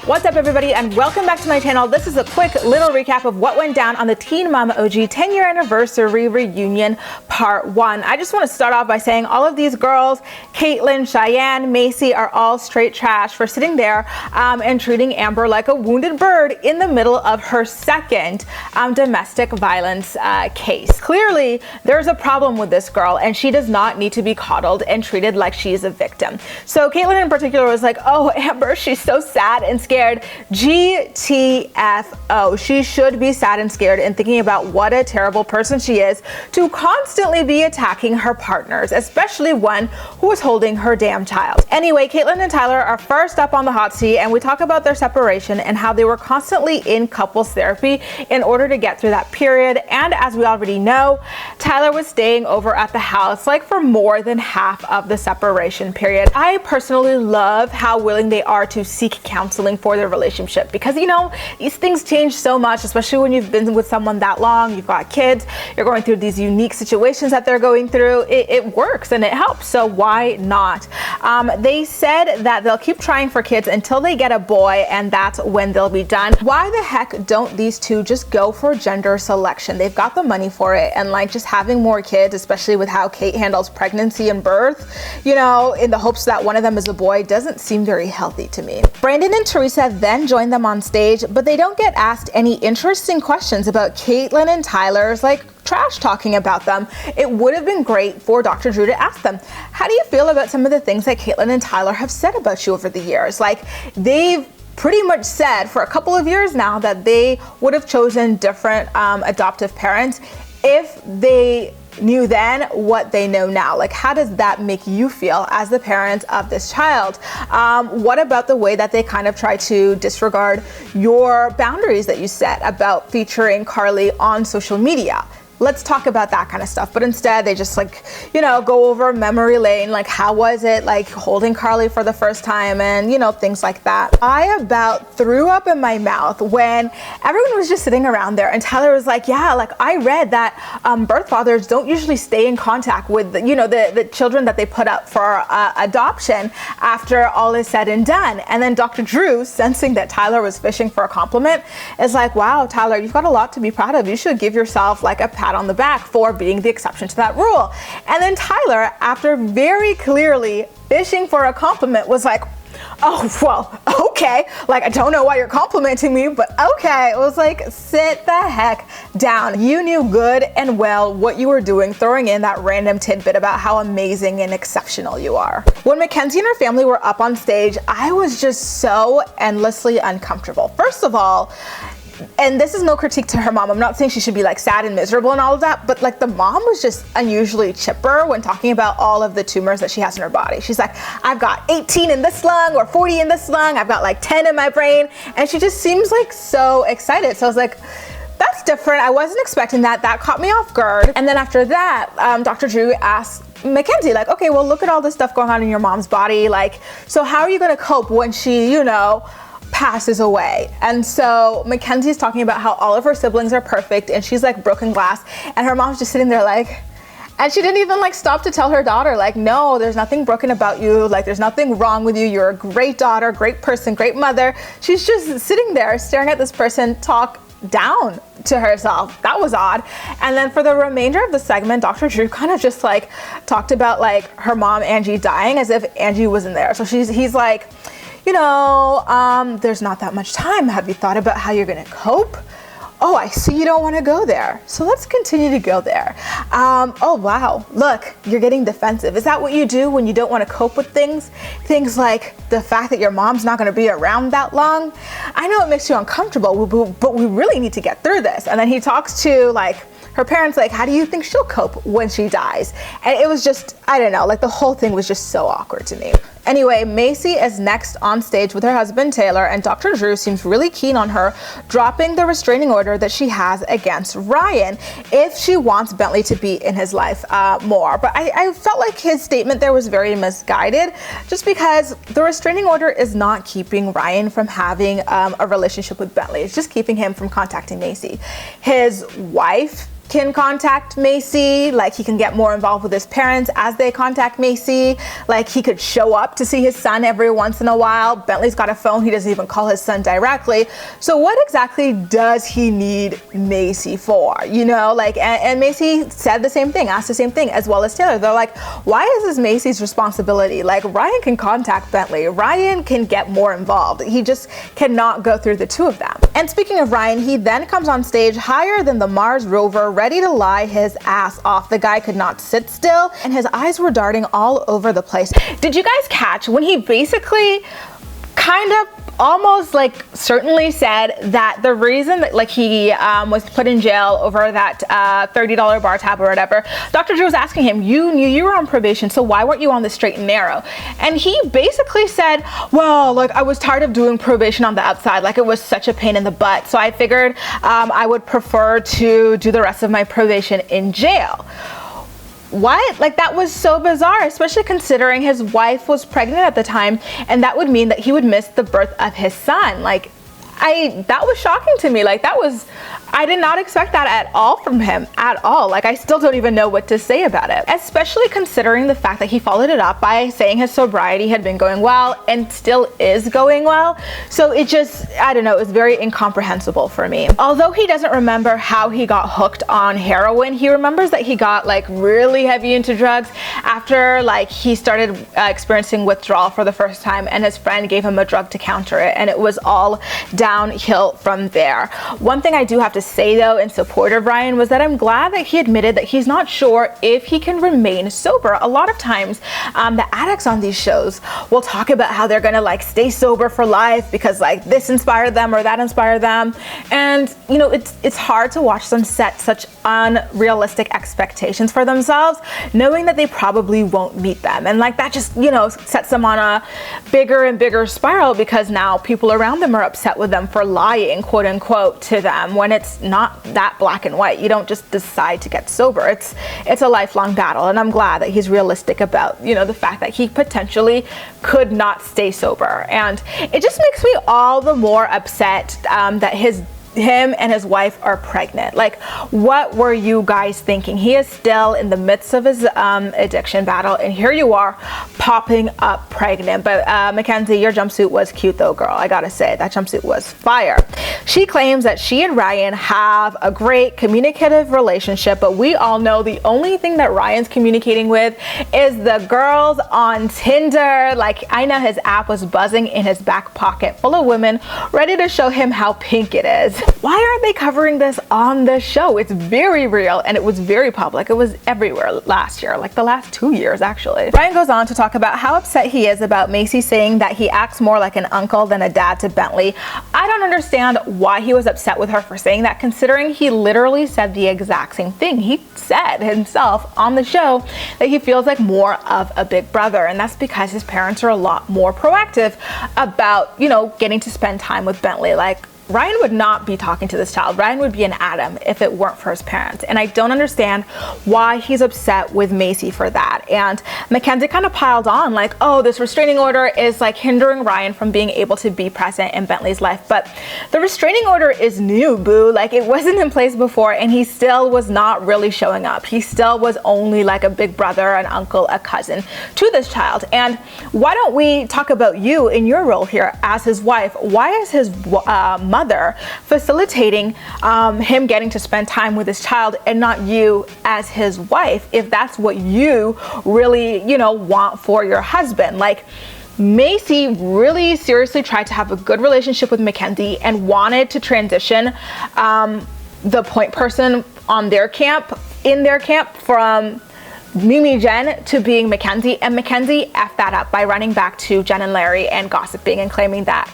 What's up, everybody, and welcome back to my channel. This is a quick little recap of what went down on the Teen Mom OG 10-year anniversary reunion part 1. I just want to start off by saying all of these girls, Catelynn, Cheyenne, Maci, are all straight trash for sitting there and treating Amber like a wounded bird in the middle of her second domestic violence case. Clearly, there's a problem with this girl, and she does not need to be coddled and treated like she's a victim. So Catelynn in particular was like, oh, Amber, she's so sad and scared. GTFO. She should be sad and scared and thinking about what a terrible person she is to constantly be attacking her partners, especially one who is holding her damn child. Anyway, Catelynn and Tyler are first up on the hot seat, and we talk about their separation and how they were constantly in couples therapy in order to get through that period. And as we already know, Tyler was staying over at the house like for more than half of the separation period. I personally love how willing they are to seek counseling for their relationship, because you know, these things change so much, especially when you've been with someone that long, you've got kids, you're going through these unique situations that they're going through. It works and it helps, so why not? They said that they'll keep trying for kids until they get a boy, and that's when they'll be done. Why the heck don't these two just go for gender selection? They've got the money for it, and like just having more kids, especially with how Kate handles pregnancy and birth, you know, in the hopes that one of them is a boy, doesn't seem very healthy to me. Brandon and Teresa then join them on stage, but they don't get asked any interesting questions about Catelynn and Tyler's like trash talking about them. It would have been great for Dr. Drew to ask them, how do you feel about some of the things that Catelynn and Tyler have said about you over the years? Like, they've pretty much said for a couple of years now that they would have chosen different adoptive parents if they knew then what they know now. Like, how does that make you feel as the parents of this child? What about the way that they kind of try to disregard your boundaries that you set about featuring Carly on social media? Let's talk about that kind of stuff. But instead, they just like, you know, go over memory lane. Like, how was it like holding Carly for the first time, and you know, things like that. I about threw up in my mouth when everyone was just sitting around there, and Tyler was like, yeah, like I read that birth fathers don't usually stay in contact with, you know, the children that they put up for adoption after all is said and done. And then Dr. Drew, sensing that Tyler was fishing for a compliment, is like, wow, Tyler, you've got a lot to be proud of. You should give yourself like a pat on the back for being the exception to that rule. And then Tyler, after very clearly fishing for a compliment, was like, oh, well, okay. Like, I don't know why you're complimenting me, but okay. It was like, sit the heck down. You knew good and well what you were doing, throwing in that random tidbit about how amazing and exceptional you are. When Mackenzie and her family were up on stage, I was just so endlessly uncomfortable. First of all, and this is no critique to her mom, I'm not saying she should be like sad and miserable and all of that, but like the mom was just unusually chipper when talking about all of the tumors that she has in her body. She's like, I've got 18 in this lung or 40 in this lung, I've got like 10 in my brain, and she just seems like so excited. So I was like, that's different. I wasn't expecting that. That caught me off guard. And then after that, Dr. Drew asked Mackenzie, like, okay, well, look at all this stuff going on in your mom's body. Like, so how are you going to cope when she, you know, passes away? And so Mackenzie's talking about how all of her siblings are perfect and she's like broken glass, and her mom's just sitting there like, and she didn't even like stop to tell her daughter, like, no, there's nothing broken about you, like there's nothing wrong with you, you're a great daughter, great person, great mother. She's just sitting there staring at this person talk down to herself. That was odd. And then for the remainder of the segment, Dr. Drew kind of just like talked about like her mom Angie dying as if Angie wasn't there. So he's like, you know, there's not that much time. Have you thought about how you're gonna cope? Oh, I see you don't want to go there. So let's continue to go there. Oh, wow. Look, you're getting defensive. Is that what you do when you don't want to cope with things? Things like the fact that your mom's not going to be around that long. I know it makes you uncomfortable, but we really need to get through this. And then he talks to like her parents, like, how do you think she'll cope when she dies? And it was just, I don't know, like the whole thing was just so awkward to me. Anyway, Maci is next on stage with her husband Taylor, and Dr. Drew seems really keen on her dropping the restraining order that she has against Ryan if she wants Bentley to be in his life more. But I felt like his statement there was very misguided, just because the restraining order is not keeping Ryan from having a relationship with Bentley. It's just keeping him from contacting Maci. His wife can contact Maci, like he can get more involved with his parents as they contact Maci, like he could show up to see his son every once in a while. Bentley's got a phone. He doesn't even call his son directly. So what exactly does he need Maci for? You know, like, and Maci said the same thing, asked the same thing, as well as Taylor. They're like, why is this Maci's responsibility? Like, Ryan can contact Bentley. Ryan can get more involved. He just cannot go through the two of them. And speaking of Ryan, he then comes on stage higher than the Mars rover, ready to lie his ass off. The guy could not sit still, and his eyes were darting all over the place. Did you guys catch when he basically kind of almost like certainly said that the reason that like he was put in jail over that $30 bar tab or whatever, Dr. Drew was asking him, you knew you were on probation, so why weren't you on the straight and narrow? And he basically said, well, like, I was tired of doing probation on the outside, like it was such a pain in the butt, so I figured I would prefer to do the rest of my probation in jail. What? Like, that was so bizarre, especially considering his wife was pregnant at the time, and that would mean that he would miss the birth of his son. Like, that was shocking to me. Like, I did not expect that at all from him, at all. Like, I still don't even know what to say about it, especially considering the fact that he followed it up by saying his sobriety had been going well and still is going well. So it just, I don't know, it was very incomprehensible for me. Although he doesn't remember how he got hooked on heroin, he remembers that he got like really heavy into drugs after like he started experiencing withdrawal for the first time, and his friend gave him a drug to counter it, and it was all downhill from there. One thing I do have to say though in support of Ryan was that I'm glad that he admitted that he's not sure if he can remain sober. A lot of times the addicts on these shows will talk about how they're gonna like stay sober for life because like this inspired them or that inspired them, and you know, it's hard to watch them set such unrealistic expectations for themselves, knowing that they probably won't meet them, and like that just, you know, sets them on a bigger and bigger spiral because now people around them are upset with them for lying, quote unquote, to them, when it's not that black and white. You don't just decide to get sober. It's a lifelong battle, and I'm glad that he's realistic about, you know, the fact that he potentially could not stay sober. And it just makes me all the more upset that him and his wife are pregnant. Like, what were you guys thinking? He is still in the midst of his addiction battle, and here you are popping up pregnant. But Mackenzie, your jumpsuit was cute though, girl. I gotta say, that jumpsuit was fire. She claims that she and Ryan have a great communicative relationship, but we all know the only thing that Ryan's communicating with is the girls on Tinder. Like, I know his app was buzzing in his back pocket full of women ready to show him how pink it is. Why aren't they covering this on the show? It's very real, and it was very public. It was everywhere last year, like the last 2 years actually. Ryan goes on to talk about how upset he is about Maci saying that he acts more like an uncle than a dad to Bentley. I don't understand why he was upset with her for saying that, considering he literally said the exact same thing. He said himself on the show that he feels like more of a big brother, and that's because his parents are a lot more proactive about, you know, getting to spend time with Bentley. Like, Ryan would not be talking to this child. Ryan would be an Adam if it weren't for his parents. And I don't understand why he's upset with Maci for that. And Mackenzie kind of piled on like, oh, this restraining order is like hindering Ryan from being able to be present in Bentley's life. But the restraining order is new, boo. Like, it wasn't in place before, and he still was not really showing up. He still was only like a big brother, an uncle, a cousin to this child. And why don't we talk about you in your role here as his wife? Why is his mother facilitating him getting to spend time with his child and not you as his wife, if that's what you really, you know, want for your husband? Like, Maci really seriously tried to have a good relationship with Mackenzie and wanted to transition the point person on their camp, in their camp, from Mimi Jen to being Mackenzie, and Mackenzie effed that up by running back to Jen and Larry and gossiping and claiming that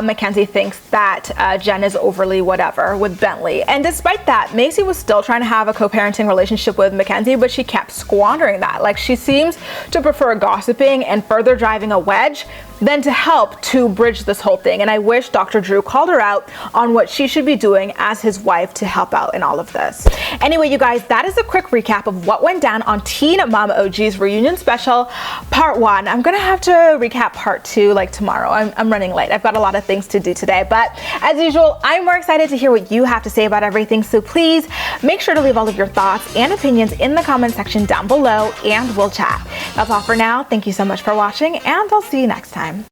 Mackenzie thinks that Jen is overly whatever with Bentley. And despite that, Maci was still trying to have a co-parenting relationship with Mackenzie, but she kept squandering that. Like, she seems to prefer gossiping and further driving a wedge than to help to bridge this whole thing. And I wish Dr. Drew called her out on what she should be doing as his wife to help out in all of this. Anyway, you guys, that is a quick recap of what went down on Teen Mom OG's reunion special part 1. I'm gonna have to recap part 2 like tomorrow. I'm running late. I've got a lot of things to do today, but as usual, I'm more excited to hear what you have to say about everything. So please make sure to leave all of your thoughts and opinions in the comment section down below, and we'll chat. That's all for now. Thank you so much for watching, and I'll see you next time.